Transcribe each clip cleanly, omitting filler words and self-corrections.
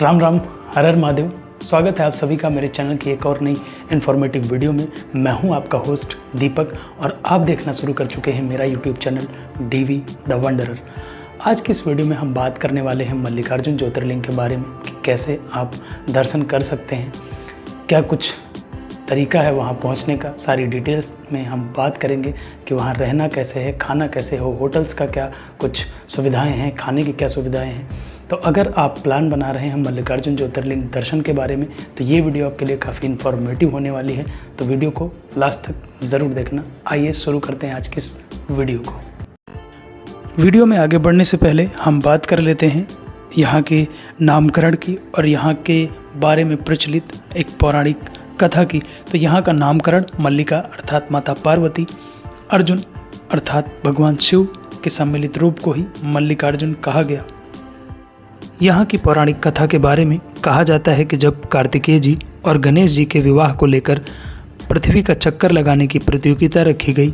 राम राम, हर हर महादेव। स्वागत है आप सभी का मेरे चैनल की एक और नई इन्फॉर्मेटिव वीडियो में। मैं हूं आपका होस्ट दीपक और आप देखना शुरू कर चुके हैं मेरा YouTube channel DV the wanderer. आज की इस वीडियो में हम बात करने वाले हैं मल्लिकार्जुन ज्योतिर्लिंग के बारे में कि कैसे आप दर्शन कर सकते हैं, क्या कुछ तरीका है वहाँ पहुँचने का। सारी डिटेल्स में हम बात करेंगे कि वहाँ रहना कैसे है, खाना कैसे हो, होटल्स का क्या कुछ सुविधाएं हैं, खाने की क्या सुविधाएं हैं। तो अगर आप प्लान बना रहे हैं मल्लिकार्जुन ज्योतिर्लिंग दर्शन के बारे में तो ये वीडियो आपके लिए काफ़ी इन्फॉर्मेटिव होने वाली है, तो वीडियो को लास्ट तक ज़रूर देखना। आइए शुरू करते हैं आज की इस वीडियो को। वीडियो में आगे बढ़ने से पहले हम बात कर लेते हैं यहाँ के नामकरण की और यहाँ के बारे में प्रचलित एक पौराणिक कथा की। तो यहाँ का नामकरण मल्लिका अर्थात माता पार्वती, अर्जुन अर्थात भगवान शिव के सम्मिलित रूप को ही मल्लिकार्जुन कहा गया। यहाँ की पौराणिक कथा के बारे में कहा जाता है कि जब कार्तिकेय जी और गणेश जी के विवाह को लेकर पृथ्वी का चक्कर लगाने की प्रतियोगिता रखी गई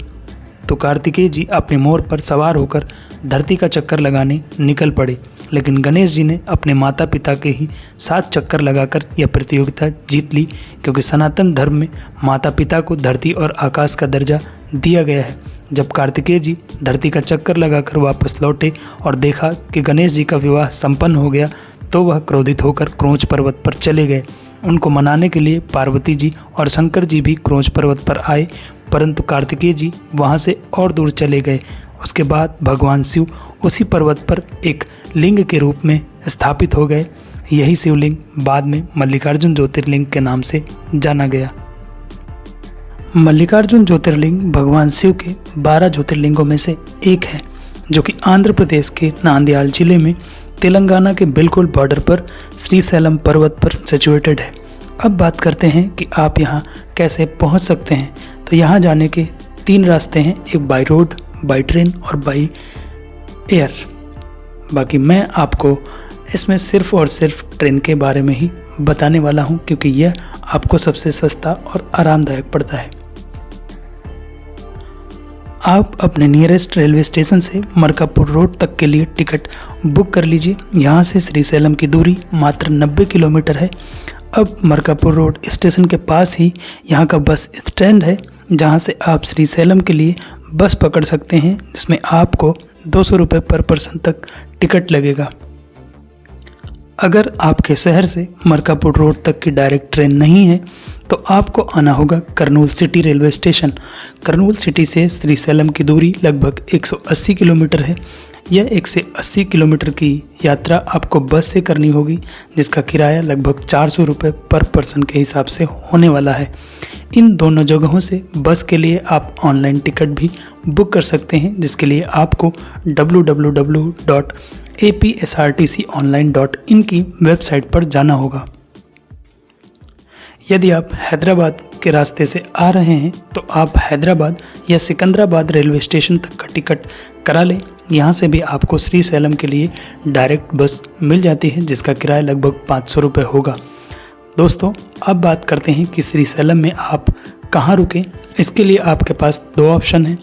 तो कार्तिकेय जी अपने मोर पर सवार होकर धरती का चक्कर लगाने निकल पड़े, लेकिन गणेश जी ने अपने माता पिता के ही 7 चक्कर लगाकर यह प्रतियोगिता जीत ली, क्योंकि सनातन धर्म में माता पिता को धरती और आकाश का दर्जा दिया गया है। जब कार्तिकेय जी धरती का चक्कर लगाकर वापस लौटे और देखा कि गणेश जी का विवाह संपन्न हो गया तो वह क्रोधित होकर क्रोंच पर्वत पर चले गए। उनको मनाने के लिए पार्वती जी और शंकर जी भी क्रोंच पर्वत पर आए, परंतु कार्तिकेय जी वहाँ से और दूर चले गए। उसके बाद भगवान शिव उसी पर्वत पर एक लिंग के रूप में स्थापित हो गए। यही शिवलिंग बाद में मल्लिकार्जुन ज्योतिर्लिंग के नाम से जाना गया। मल्लिकार्जुन ज्योतिर्लिंग भगवान शिव के 12 ज्योतिर्लिंगों में से एक है, जो कि आंध्र प्रदेश के नांदयाल जिले में तेलंगाना के बिल्कुल बॉर्डर पर श्रीशैलम पर्वत पर सिचुएटेड है। अब बात करते हैं कि आप यहाँ कैसे पहुँच सकते हैं। तो यहाँ जाने के 3 रास्ते हैं, एक बाई रोड, बाई ट्रेन और बाई एयर। बाकी मैं आपको इसमें सिर्फ और सिर्फ ट्रेन के बारे में ही बताने वाला हूँ, क्योंकि यह आपको सबसे सस्ता और आरामदायक पड़ता है। आप अपने नियरेस्ट रेलवे स्टेशन से मरकापुर रोड तक के लिए टिकट बुक कर लीजिए। यहाँ से श्रीशैलम की दूरी मात्र 90 किलोमीटर है। अब मरकापुर रोड स्टेशन के पास ही यहाँ का बस स्टैंड है, जहाँ से आप श्रीशैलम के लिए बस पकड़ सकते हैं, जिसमें आपको 200 रुपये पर पर्सन तक टिकट लगेगा। अगर आपके शहर से मरकापुर रोड तक की डायरेक्ट ट्रेन नहीं है तो आपको आना होगा Kurnool city railway station. Kurnool city से श्रीशैलम की दूरी लगभग 180 किलोमीटर है। यह 180 किलोमीटर की यात्रा आपको बस से करनी होगी, जिसका किराया लगभग 400 रुपये पर पर्सन के हिसाब से होने वाला है। इन दोनों जगहों से बस के लिए आप ऑनलाइन टिकट भी बुक कर सकते हैं, जिसके लिए आपको www.apsrtconline.in की वेबसाइट पर जाना होगा। यदि आप हैदराबाद के रास्ते से आ रहे हैं तो आप हैदराबाद या सिकंदराबाद रेलवे स्टेशन तक का टिकट करा लें। यहाँ से भी आपको श्रीशैलम के लिए डायरेक्ट बस मिल जाती है, जिसका किराया लगभग 500 रुपये होगा। दोस्तों, अब बात करते हैं कि श्रीशैलम में आप कहाँ रुकें। इसके लिए आपके पास 2 ऑप्शन हैं।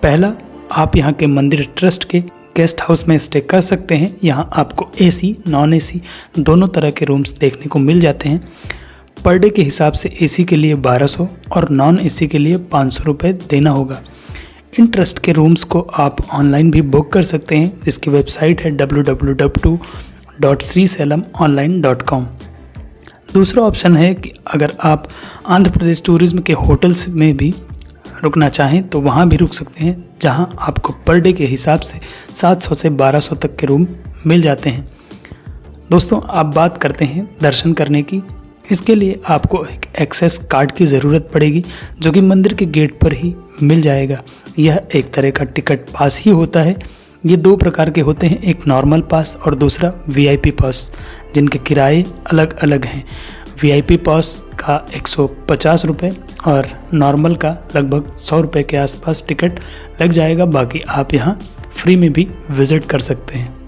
पहला, आप यहाँ के मंदिर ट्रस्ट के गेस्ट हाउस में स्टे कर सकते हैं। यहाँ आपको AC, नॉन AC दोनों तरह के रूम्स देखने को मिल जाते हैं। पर डे के हिसाब से AC के लिए 1200 और नॉन AC के लिए 500 रुपये देना होगा। इन ट्रस्ट के रूम्स को आप ऑनलाइन भी बुक कर सकते हैं, जिसकी वेबसाइट है www.srisailamonline.com। दूसरा ऑप्शन है कि अगर आप आंध्र प्रदेश टूरिज्म के होटल्स में भी रुकना चाहें तो वहाँ भी रुक सकते हैं, जहाँ आपको पर डे के हिसाब से 700 से 1200 तक के रूम मिल जाते हैं। दोस्तों, अब बात करते हैं दर्शन करने की। इसके लिए आपको एक एक्सेस कार्ड की ज़रूरत पड़ेगी, जो कि मंदिर के गेट पर ही मिल जाएगा। यह एक तरह का टिकट पास ही होता है। ये 2 प्रकार के होते हैं, एक नॉर्मल पास और दूसरा VIP पास, जिनके किराए अलग अलग हैं। VIP पास का 150 रुपये और नॉर्मल का लगभग 100 रुपये के आसपास टिकट लग जाएगा। बाकी आप यहाँ फ्री में भी विज़िट कर सकते हैं।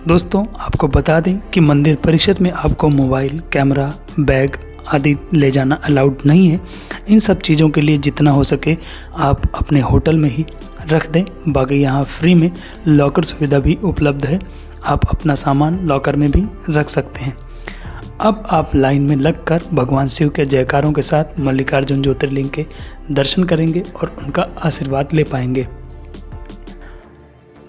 दोस्तों, आपको बता दें कि मंदिर परिसर में आपको मोबाइल, कैमरा, बैग आदि ले जाना अलाउड नहीं है। इन सब चीज़ों के लिए जितना हो सके आप अपने होटल में ही रख दें। बाकी यहाँ फ्री में लॉकर सुविधा भी उपलब्ध है, आप अपना सामान लॉकर में भी रख सकते हैं। अब आप लाइन में लगकर भगवान शिव के जयकारों के साथ मल्लिकार्जुन ज्योतिर्लिंग के दर्शन करेंगे और उनका आशीर्वाद ले पाएंगे।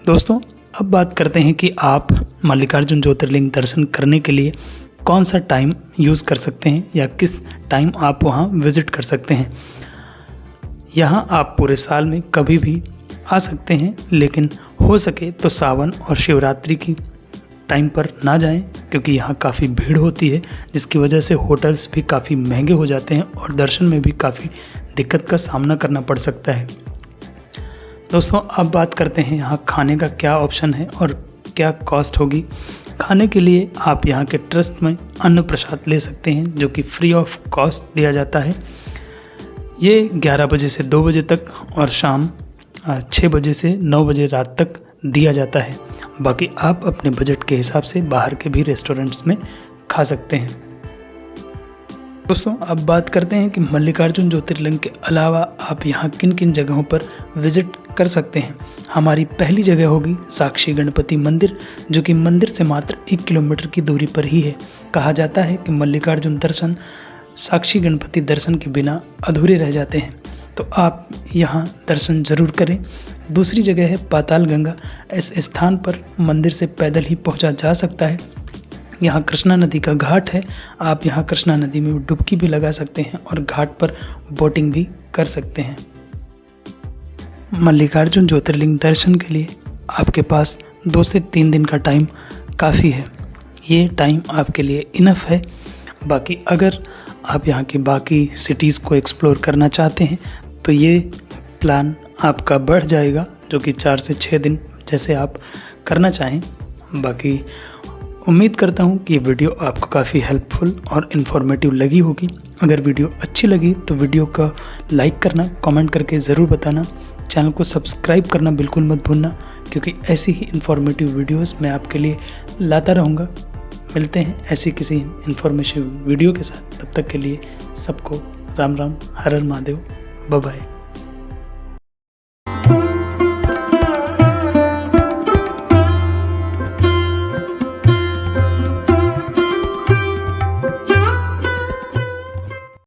दोस्तों, अब बात करते हैं कि आप मल्लिकार्जुन ज्योतिर्लिंग दर्शन करने के लिए कौन सा टाइम यूज़ कर सकते हैं या किस टाइम आप वहां विज़िट कर सकते हैं। यहां आप पूरे साल में कभी भी आ सकते हैं, लेकिन हो सके तो सावन और शिवरात्रि की टाइम पर ना जाएं, क्योंकि यहाँ काफ़ी भीड़ होती है, जिसकी वजह से होटल्स भी काफ़ी महंगे हो जाते हैं और दर्शन में भी काफ़ी दिक्कत का सामना करना पड़ सकता है। दोस्तों, अब बात करते हैं यहाँ खाने का क्या ऑप्शन है और क्या कॉस्ट होगी। खाने के लिए आप यहाँ के ट्रस्ट में अन्न प्रसाद ले सकते हैं, जो कि फ्री ऑफ कॉस्ट दिया जाता है। ये 11 बजे से 2 बजे तक और शाम 6 बजे से 9 बजे रात तक दिया जाता है। बाकी आप अपने बजट के हिसाब से बाहर के भी रेस्टोरेंट्स में खा सकते हैं। दोस्तों, अब बात करते हैं कि मल्लिकार्जुन ज्योतिर्लिंग के अलावा आप यहाँ किन किन जगहों पर विज़िट कर सकते हैं। हमारी पहली जगह होगी साक्षी गणपति मंदिर, जो कि मंदिर से मात्र 1 किलोमीटर की दूरी पर ही है। कहा जाता है कि मल्लिकार्जुन दर्शन साक्षी गणपति दर्शन के बिना अधूरे रह जाते हैं, तो आप यहाँ दर्शन ज़रूर करें। दूसरी जगह है पाताल गंगा। इस स्थान पर मंदिर से पैदल ही पहुँचा जा सकता है। यहाँ कृष्णा नदी का घाट है, आप यहाँ कृष्णा नदी में डुबकी भी लगा सकते हैं और घाट पर बोटिंग भी कर सकते हैं। मल्लिकार्जुन ज्योतिर्लिंग दर्शन के लिए आपके पास 2 से 3 दिन का टाइम काफ़ी है। ये टाइम आपके लिए इनफ है। बाकी अगर आप यहाँ की बाकी सिटीज़ को एक्सप्लोर करना चाहते हैं तो ये प्लान आपका बढ़ जाएगा, जो कि 4 से 6 दिन जैसे आप करना चाहें। बाकी उम्मीद करता हूँ कि ये वीडियो आपको काफ़ी हेल्पफुल और इन्फॉर्मेटिव लगी होगी। अगर वीडियो अच्छी लगी तो वीडियो का लाइक करना, कमेंट करके ज़रूर बताना। चैनल को सब्सक्राइब करना बिल्कुल मत भूलना, क्योंकि ऐसी ही इन्फॉर्मेटिव वीडियोस मैं आपके लिए लाता रहूँगा। मिलते हैं ऐसी किसी इन्फॉर्मेटिव वीडियो के साथ। तब तक के लिए सबको राम राम, हर हर महादेव, बाय बाय।